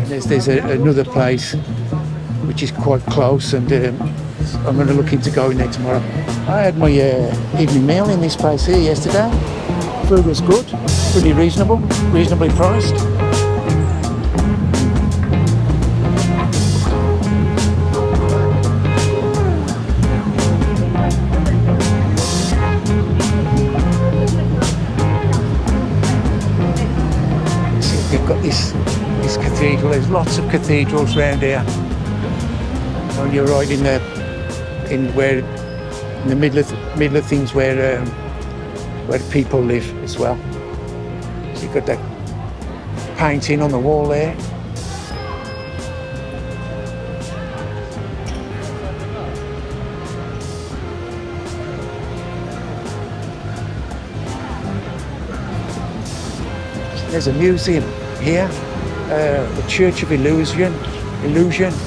There's another place which is quite close, and I'm going to look into going there tomorrow. I had my evening meal in this place here yesterday. Food was good, pretty reasonably priced. You've got this cathedral. There's lots of cathedrals around here. And you're right in the middle of things where people live as well. So you've got that painting on the wall there. There's a museum here, the Church of Illusion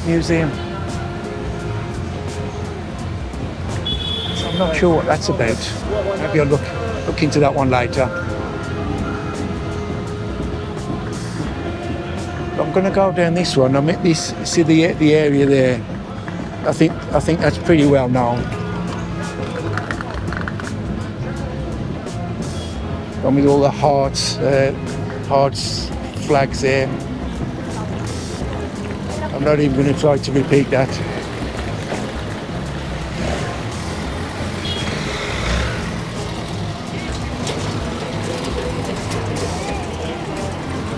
Museum. I'm not sure what that's about. Maybe I'll look into that one later. I'm going to go down this one. I'm at this. See the area there. I think that's pretty well known. And with all the hearts flags there. I'm not even going to try to repeat that.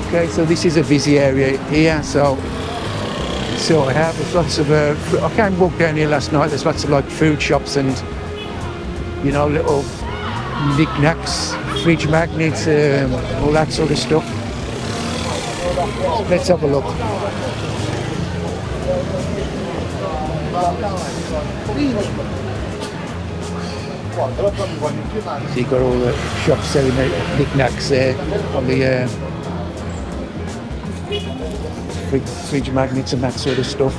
Okay, so this is a busy area here, so I have. There's lots of, I came walk down here last night, there's lots of like food shops and, little knickknacks, fridge magnets, all that sort of stuff. Let's have a look. So you've got all the shops selling the knickknacks there on the fridge magnets and that sort of stuff.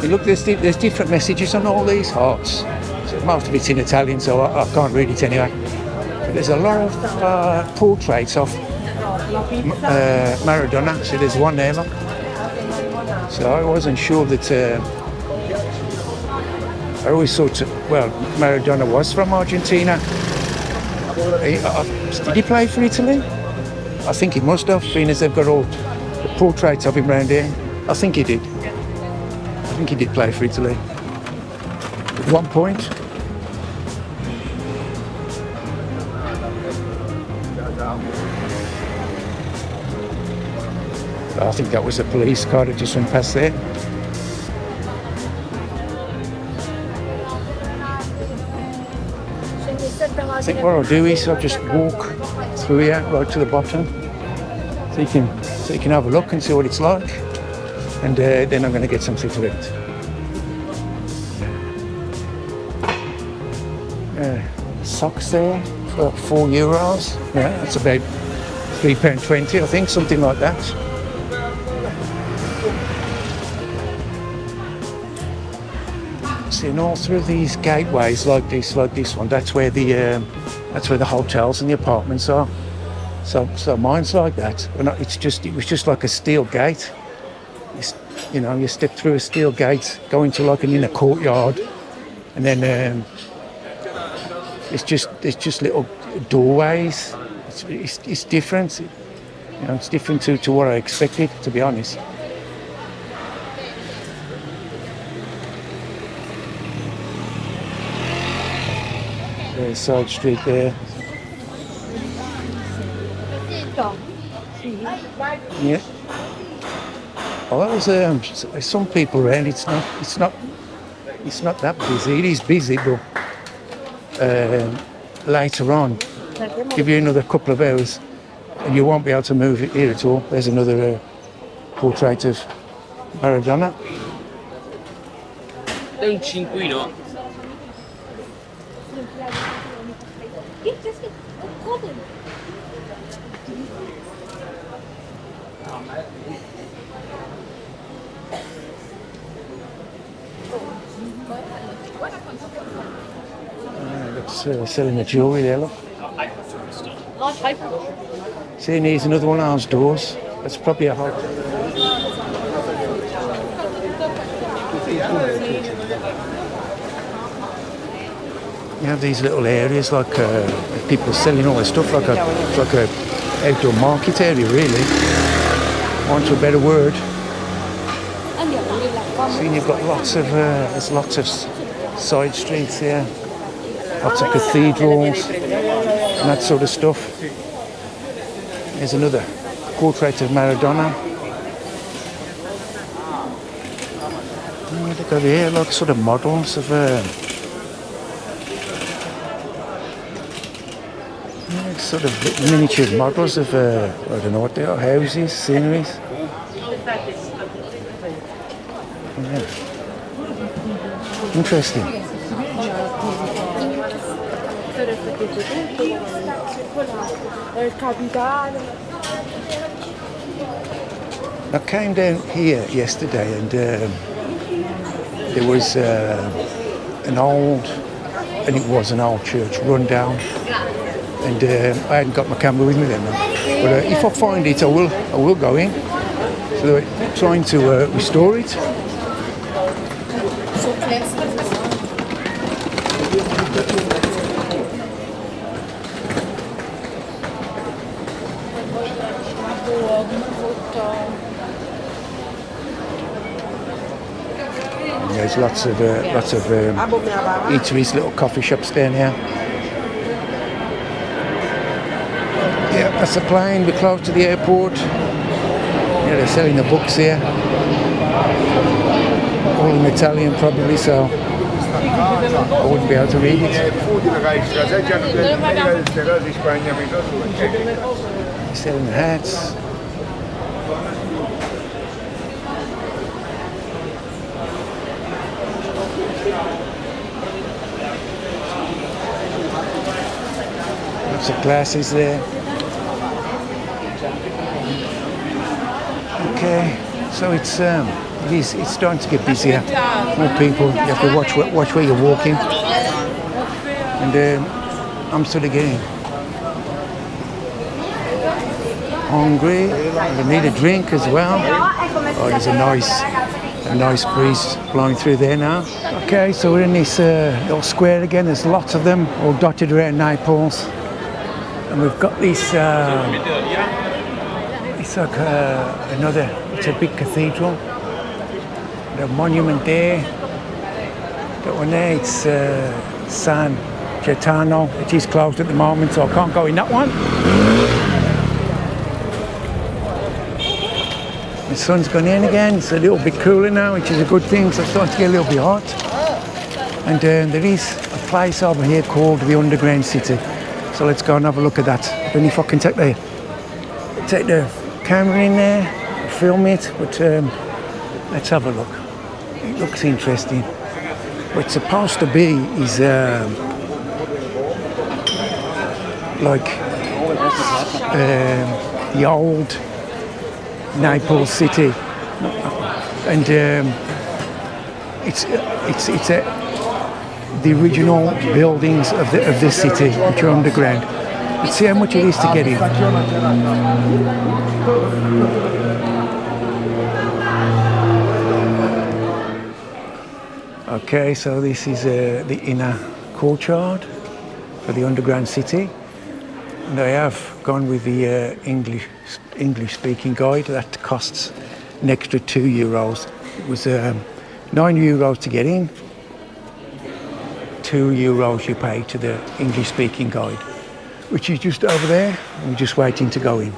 Look, there's different messages on all these hearts. So most of it's in Italian, so I can't read it anyway. But there's a lot of portraits of Maradona. So there's one there, look. So I wasn't sure that. I always thought, Maradona was from Argentina. Did he play for Italy? I think he must have, being as they've got all the portraits of him around here. I think he did. I think he did play for Italy. At one point. I think that was a police car that just went past there. I think what I'll do is I'll just walk through here right to the bottom, so you can have a look and see what it's like, and then I'm going to get something to eat. Socks there for €4. Yeah, that's about £3.20, I think, something like that. And all through these gateways like this one, that's where the hotels and the apartments are. So mine's like that. It was just like a steel gate. You step through a steel gate, go into like an inner courtyard, and then it's just little doorways. It's different. It's different to what I expected, to be honest. Side street there. Yeah. Well, that was some people around. It's not that busy. It is busy, but later on, give you another couple of hours, and you won't be able to move it here at all. There's another portrait of Maradona. Looks selling the jewellery there, look. See, here's another one of those doors. That's probably a hotel. You have these little areas like people selling all their stuff, like a outdoor market area, really. Want a better word. See, you've got there's lots of side streets here, lots of cathedrals and that sort of stuff. There's another portrait of Maradona. And they've got here like sort of models of sort of miniature models of I don't know what they are, houses, sceneries. Yeah. Interesting. I came down here yesterday and there was an old church run down, and I hadn't got my camera with me then. But if I find it, I will go in. So they're trying to restore it. There's lots of eateries, little coffee shops down here. Yeah, that's a plane. We're close to the airport. Yeah, they're selling the books here. All in Italian, probably, so I wouldn't be able to read it. They're selling the hats. Lots of glasses there. Okay, so it's starting to get busier. More people. You have to watch where you're walking. And I'm sort of getting hungry. I need a drink as well. Oh, there's a nice breeze blowing through there now. Okay, so we're in this little square again. There's lots of them all dotted around Naples. And we've got this, it's like it's a big cathedral. The monument there, that one there, it's San Gaetano. It is closed at the moment, so I can't go in that one. The sun's gone in again, it's a little bit cooler now, which is a good thing, so it's starting to get a little bit hot. And there is a place over here called the Underground City. So let's go and have a look at that. Then if I can take the camera in there, film it, but let's have a look. It looks interesting. What it's supposed to be is like the old Naples city, and it's the original buildings of the city, which are underground. Let's see how much it is to get in. Okay, so this is the inner courtyard for the underground city, and I have gone with the English-speaking guide. That costs an extra €2. It was €9 to get in. €2 you pay to the English-speaking guide, which is just over there. We're just waiting to go in.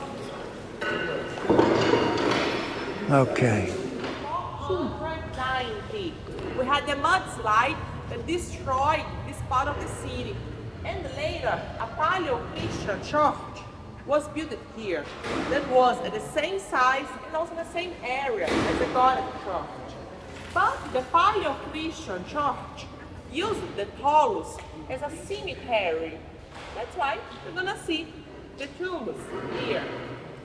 Okay. We had the mudslide that destroyed this part of the city, and later a Paleo-Christian church was built here. That was at the same size and also the same area as the Gothic church. But the Paleo-Christian church used the Taurus as a cemetery, That's why you're gonna see the tombs here.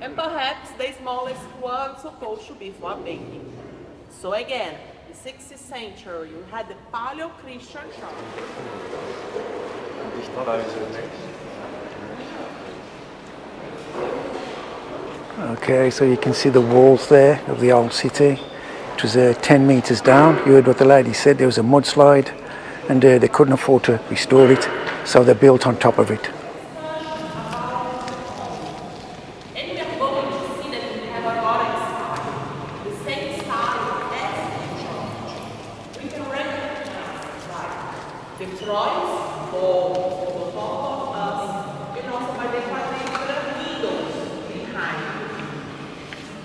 And perhaps the smallest one supposed to be for a baby. So again, the 16th century, we had the Paleo-Christian church. Okay, so you can see the walls there of the old city. It was 10 meters down. You heard what the lady said, there was a mudslide and they couldn't afford to restore it, so they built on top of it. And we are going to see that we have a Gothic style, the same style as the church. We can recognize, right, the cross, or the top of us, and also by the quadrangular windows behind.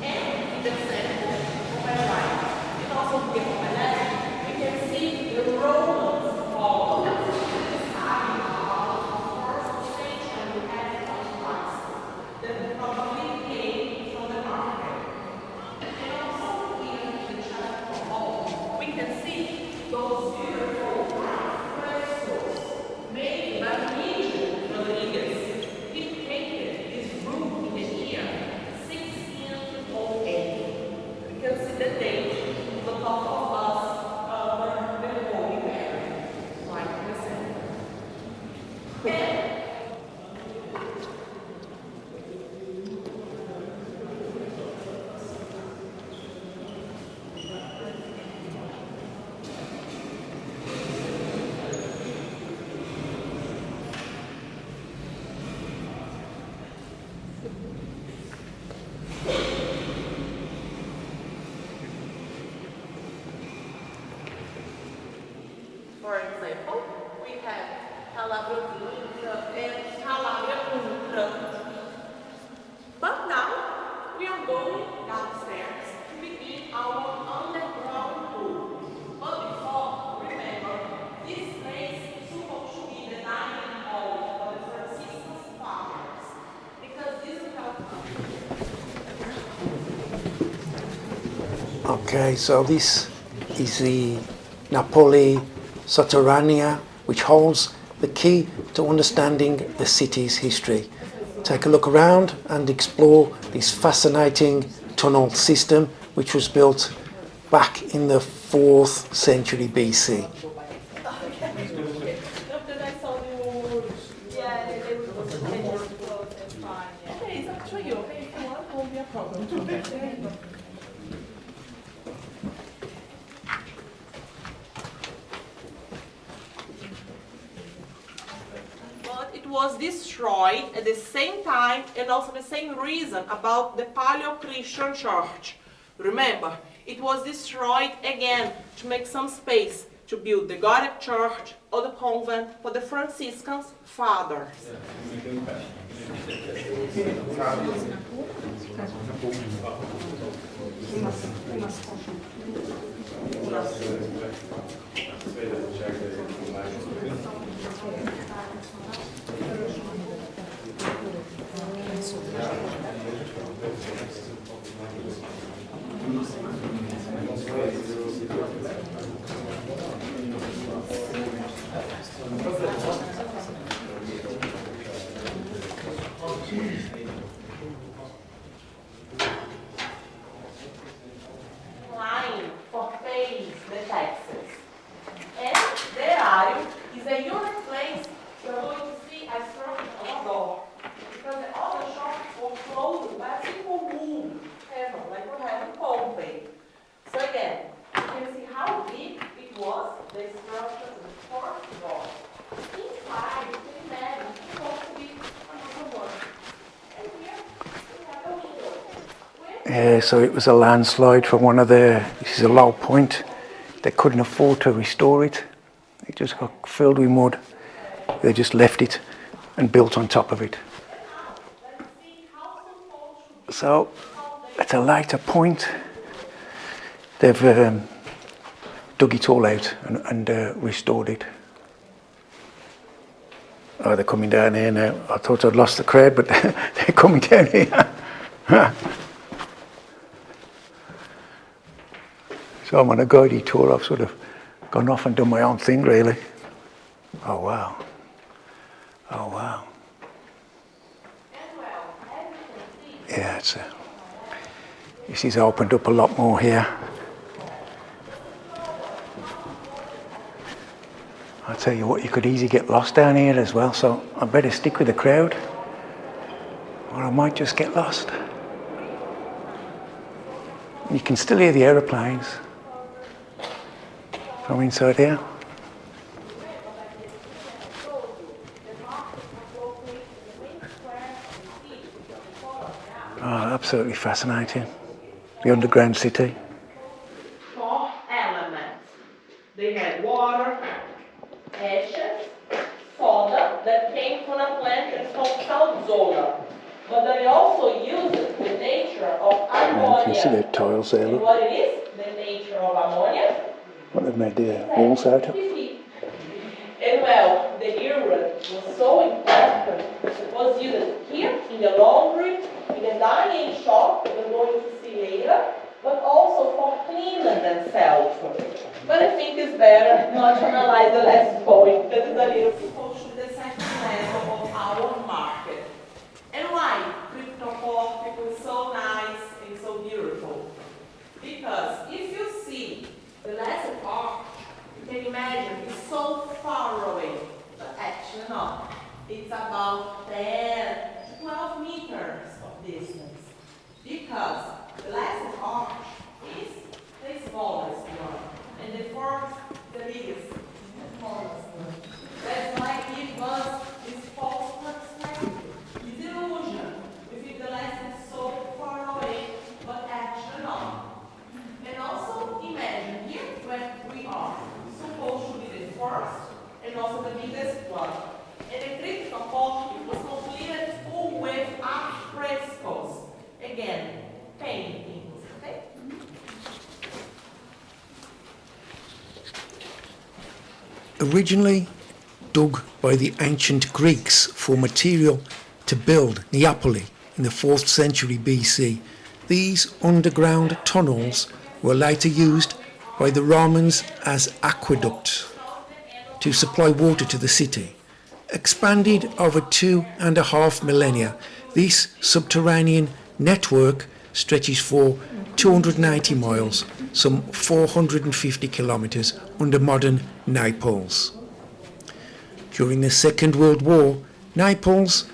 And in the center, on my right, and also here on my left, we can see the Romans hall. This time, about the 1st century, we had Christ. That probably came from the market. And also here in the chapel hall, we can see those beautiful frescoes made by Biagio Rodriguez. He painted this room in the year 1608. We can see the date on the top of us, the Holy Mary, right in the center. And for example, we have Calabria and Calabria Ultra. But now we are going downstairs to begin our underground tour. But before, remember, this place is supposed to be the dining hall for the Franciscan fathers, because this is how. Okay, so this is the Napoli Sotterranea, which holds the key to understanding the city's history. Take a look around and explore this fascinating tunnel system, which was built back in the 4th century BC. Okay, it's up to you. Okay, if you want, it won't be a problem. But it was destroyed at the same time and also the same reason about the Paleo-Christian church. Remember, it was destroyed again to make some space to build the Gothic church or the convent for the Franciscan fathers. Line for paying the taxes. And the area is a unique place you're going to see a structure of a door. Because the other shops were closed by a simple room, like we have in Pompeii. So again, you can see how big it was, the structure of the fourth door. Inside, you can imagine it's supposed to be another one. And here, we have a window. So it was a landslide for one of this is a low point. They couldn't afford to restore it. It just got filled with mud. They just left it and built on top of it. So at a later point, they've dug it all out and restored it. Oh, they're coming down here now. I thought I'd lost the crowd, but they're coming down here. So I'm on a guided tour. I've sort of gone off and done my own thing, really. Oh, wow. Oh, wow. Yeah, this is opened up a lot more here. I'll tell you what, you could easily get lost down here as well, so I better stick with the crowd, or I might just get lost. You can still hear the aeroplanes from inside here. Oh, absolutely fascinating. The underground city. 4 elements. They had water, ashes, soda that came from a plant that's called salzola. But they also used the nature of ammonia. You can see the tiles there, look. What it is? The nature of ammonia. What they've made the walls out of. And well, the urine was so important. It was used here in the laundry, in the dining shop, we're going to see later, but also for cleaning themselves. But I think it's better not to analyze the last point, because it's a little close to the second level of our market. And why crypto is so nice and so beautiful? Because if you see the last part, you can imagine it's so far away, but actually not. It's about 10, 12 meters of distance. Because the last arch is the smallest one, and the fourth, the biggest, the smallest one. That's why it gives us this false perspective, this illusion. We think the last is so far away, but actually not. And also imagine here where we are, supposed to be the first and also the biggest one. And the critical part was completed full with frescoes. Again, paintings, okay? Originally dug by the ancient Greeks for material to build Napoli in the 4th century BC, these underground tunnels were later used by the Romans as aqueducts to supply water to the city. Expanded over 2.5 millennia, this subterranean network stretches for 280 miles, some 450 kilometres under modern Naples. During the Second World War, Naples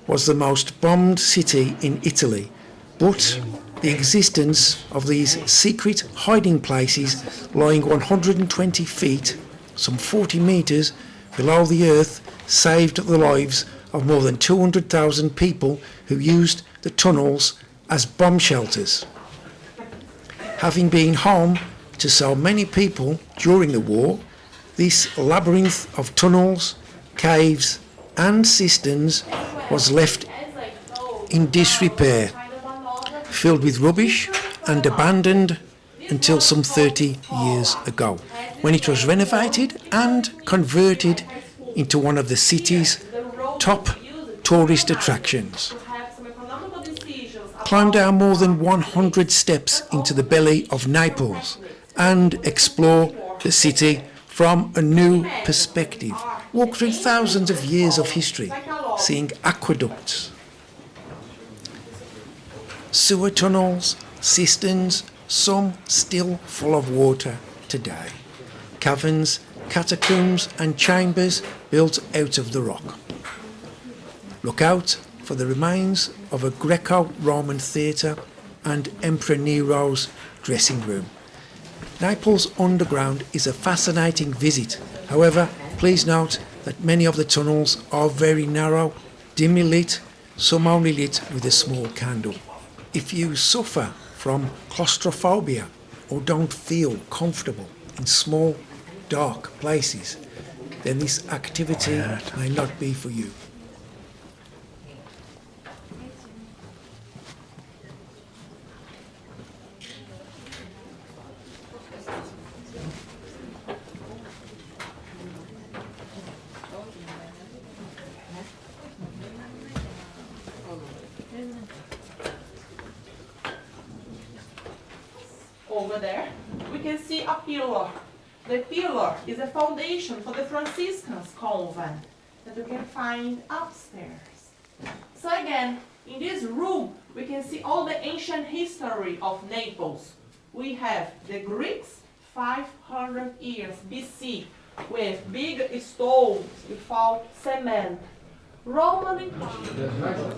was the most bombed city in Italy, but the existence of these secret hiding places lying 120 feet, some 40 metres below the earth, saved the lives of more than 200,000 people who used the tunnels as bomb shelters. Having been home to so many people during the war, this labyrinth of tunnels, caves and cisterns was left in disrepair, filled with rubbish and abandoned until some 30 years ago, when it was renovated and converted into one of the city's top tourist attractions. Climb down more than 100 steps into the belly of Naples and explore the city from a new perspective. Walk through thousands of years of history, seeing aqueducts, sewer tunnels, cisterns, some still full of water today, caverns, catacombs and chambers built out of the rock. Look out for the remains of a Greco-Roman theatre and Emperor Nero's dressing room. Naples Underground is a fascinating visit. However, please note that many of the tunnels are very narrow, dimly lit, some only lit with a small candle. If you suffer from claustrophobia or don't feel comfortable in small, dark places, then this activity may not be for you. Over there, we can see a pillar. The pillar is a foundation for the Franciscans convent that you can find upstairs. So again, again, in this room, we can see all the ancient history of Naples. We have the Greeks, 500 years BC, with big stones without cement. Roman Empire.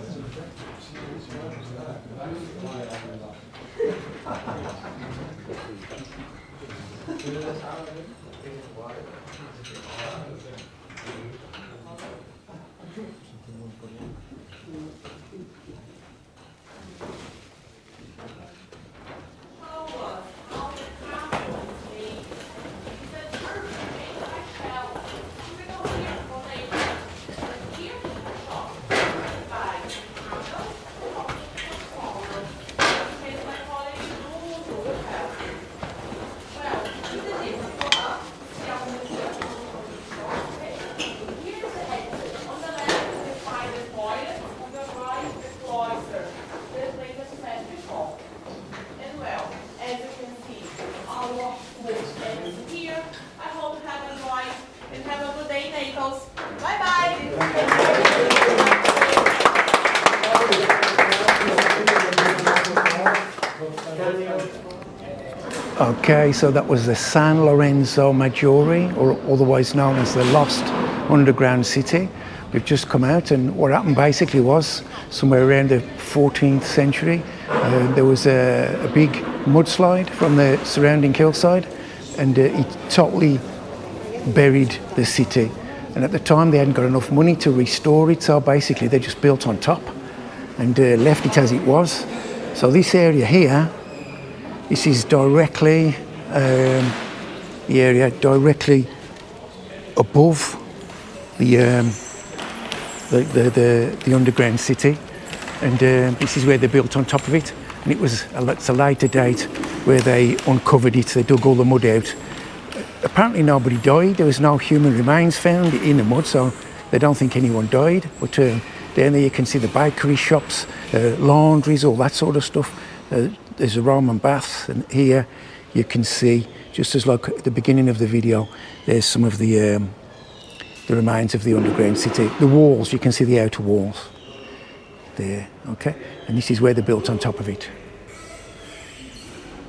Okay, so that was the San Lorenzo Maggiore, or otherwise known as the Lost Underground City. We've just come out, and what happened basically was, somewhere around the 14th century, there was a big mudslide from the surrounding hillside, and it totally buried the city. And at the time they hadn't got enough money to restore it, so basically they just built on top and left it as it was. So this area here, this is directly the area directly above the underground city, and this is where they built on top of it. And it's a later date where they uncovered it. They dug all the mud out. Apparently nobody died. There was no human remains found in the mud, so they don't think anyone died. But down there you can see the bakery shops, laundries, all that sort of stuff. There's a Roman baths, and here you can see, just as like at the beginning of the video, there's some of the remains of the underground city. The walls, you can see the outer walls there, okay? And this is where they built on top of it.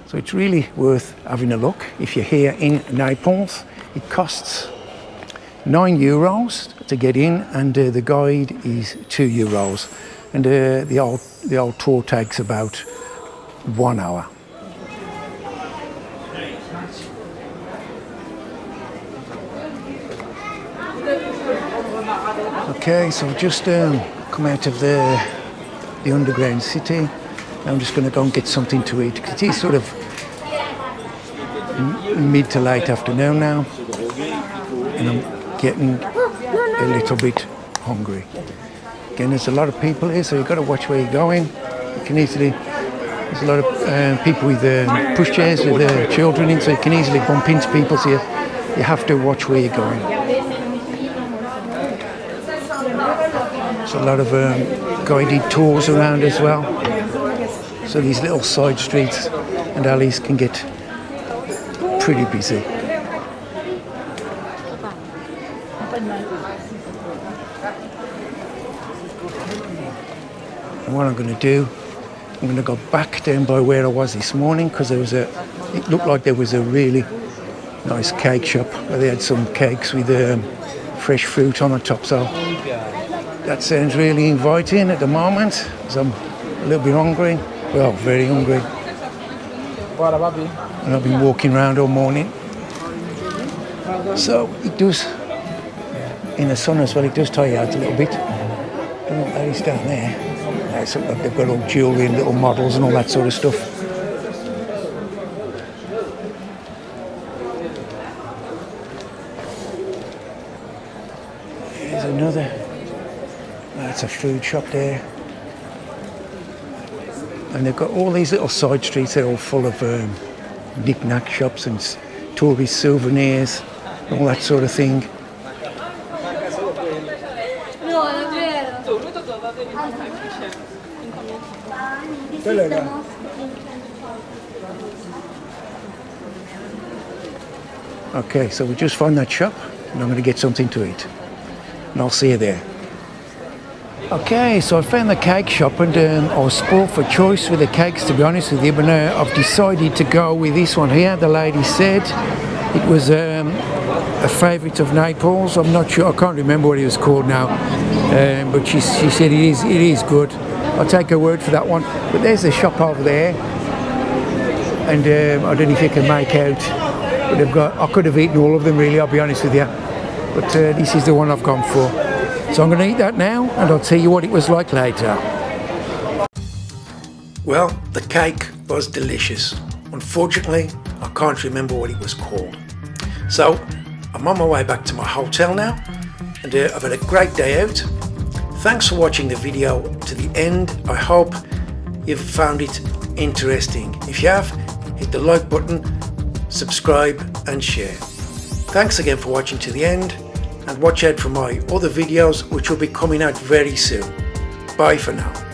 So it's really worth having a look. If you're here in Naples, it costs €9 to get in, and the guide is €2. And the old tour takes about 1 hour. Okay, so I've just come out of the underground city. I'm just going to go and get something to eat, because it is sort of mid to late afternoon now, and I'm getting a little bit hungry. Again, there's a lot of people here, so you've got to watch where you're going. You can easily, there's a lot of people with pushchairs with children in, so you can easily bump into people, so you have to watch where you're going. There's a lot of guided tours around as well. So these little side streets and alleys can get pretty busy. And what I'm going to do, I'm going to go back down by where I was this morning, because it looked like there was a really nice cake shop where they had some cakes with fresh fruit on the top. So that sounds really inviting at the moment, because I'm a little bit hungry. Well, very hungry. And I've been walking around all morning. So it does, in the sun as well, it does tire you out a little bit. And that is down there. It's like they've got all jewellery and little models and all that sort of stuff. There's another. That's a food shop there. And they've got all these little side streets. They're all full of knick-knack shops and tourist souvenirs, all that sort of thing. Okay, so we just found that shop, and I'm going to get something to eat. And I'll see you there. Okay, so I found the cake shop and I was spoiled for choice with the cakes, to be honest with you, but I've decided to go with this one here. The lady said it was a favourite of Naples. I'm not sure, I can't remember what it was called now, but she said it is good. I'll take her word for that one. But there's a shop over there, and I don't know if you can make out, but they've got, I could have eaten all of them really, I'll be honest with you, but this is the one I've gone for. So I'm going to eat that now, and I'll tell you what it was like later. Well, the cake was delicious. Unfortunately, I can't remember what it was called. So I'm on my way back to my hotel now, and I've had a great day out. Thanks for watching the video to the end. I hope you've found it interesting. If you have, hit the like button, subscribe and share. Thanks again for watching to the end, and watch out for my other videos which will be coming out very soon. Bye for now.